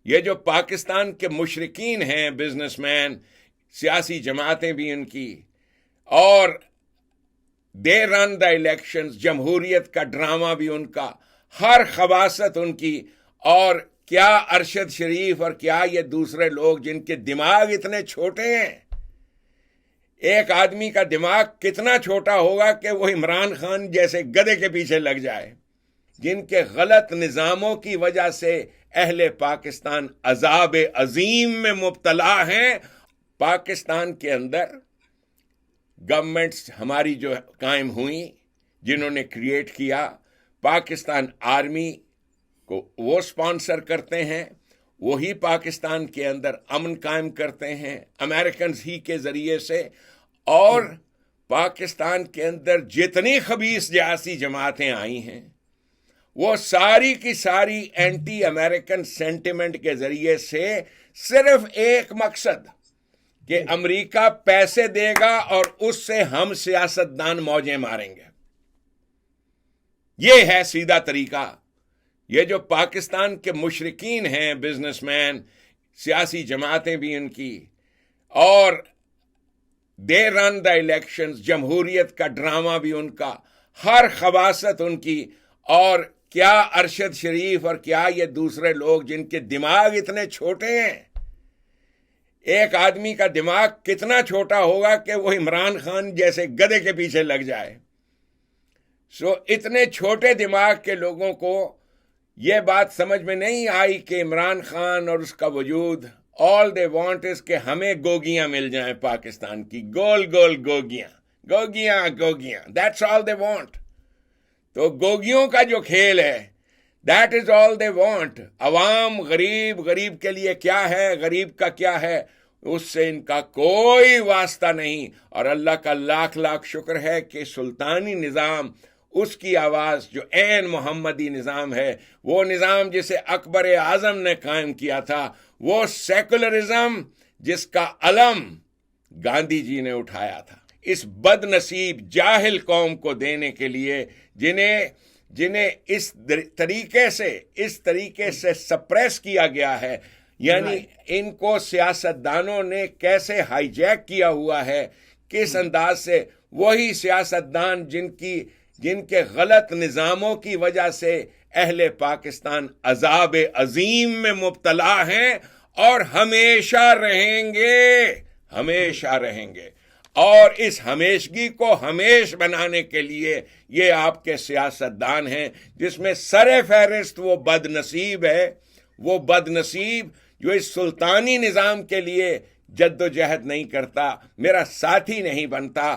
یہ جو پاکستان کے مشرکین ہیں، بزنس مین، سیاسی جماعتیں بھی ان کی، اور دے رن دا الیکشنز، جمہوریت کا ڈرامہ بھی ان کا، ہر خباثت ان کی، اور کیا ارشد شریف اور کیا یہ دوسرے لوگ جن کے دماغ اتنے چھوٹے ہیں. ایک آدمی کا دماغ کتنا چھوٹا ہوگا کہ وہ عمران خان جیسے گدھے کے پیچھے لگ جائے، جن کے غلط نظاموں کی وجہ سے اہل پاکستان عذاب عظیم میں مبتلا ہیں. پاکستان کے اندر گورنمنٹس ہماری جو قائم ہوئیں، جنہوں نے کریٹ کیا، پاکستان آرمی کو وہ سپانسر کرتے ہیں، وہی پاکستان کے اندر امن قائم کرتے ہیں امریکنز ہی کے ذریعے سے. اور پاکستان کے اندر جتنی خبیث سیاسی جماعتیں آئی ہیں وہ ساری کی ساری اینٹی امریکن سینٹیمنٹ کے ذریعے سے، صرف ایک مقصد کہ امریکہ پیسے دے گا اور اس سے ہم سیاستدان موجیں ماریں گے. یہ ہے سیدھا طریقہ. یہ جو پاکستان کے مشرکین ہیں، بزنس مین، سیاسی جماعتیں بھی ان کی، اور دے رن دا الیکشنز، جمہوریت کا ڈرامہ بھی ان کا، ہر خباثت ان کی، اور کیا ارشد شریف اور کیا یہ دوسرے لوگ جن کے دماغ اتنے چھوٹے ہیں. ایک آدمی کا دماغ کتنا چھوٹا ہوگا کہ وہ عمران خان جیسے گدھے کے پیچھے لگ جائے. اتنے چھوٹے دماغ کے لوگوں کو یہ بات سمجھ میں نہیں آئی کہ عمران خان اور اس کا وجود، آل دے وانٹ از کہ ہمیں گوگیاں مل جائیں پاکستان کی، گول گول گوگیاں گوگیاں گوگیاں، دیٹس آل دے وانٹ. تو گوگیوں کا جو کھیل ہے، that is all they want. عوام، غریب کے لیے کیا ہے، غریب کا کیا ہے، اس سے ان کا کوئی واسطہ نہیں. اور اللہ کا لاکھ لاکھ شکر ہے کہ سلطانی نظام، اس کی آواز جو عین محمدی نظام ہے، وہ نظام جسے اکبر اعظم نے قائم کیا تھا، وہ سیکولرزم جس کا علم گاندھی جی نے اٹھایا تھا، اس بد نصیب جاہل قوم کو دینے کے لیے، جنہیں اس طریقے سے سپریس کیا گیا ہے. یعنی ان کو سیاستدانوں نے کیسے ہائی جیک کیا ہوا ہے، کس انداز سے. وہی سیاستدان جن کے غلط نظاموں کی وجہ سے اہل پاکستان عذاب عظیم میں مبتلا ہیں، اور ہمیشہ رہیں گے. اور اس ہمیشگی کو ہمیش بنانے کے لیے یہ آپ کے سیاستدان ہیں، جس میں سر فہرست وہ بد نصیب ہے، وہ بد نصیب جو اس سلطانی نظام کے لیے جد و جہد نہیں کرتا، میرا ساتھی نہیں بنتا.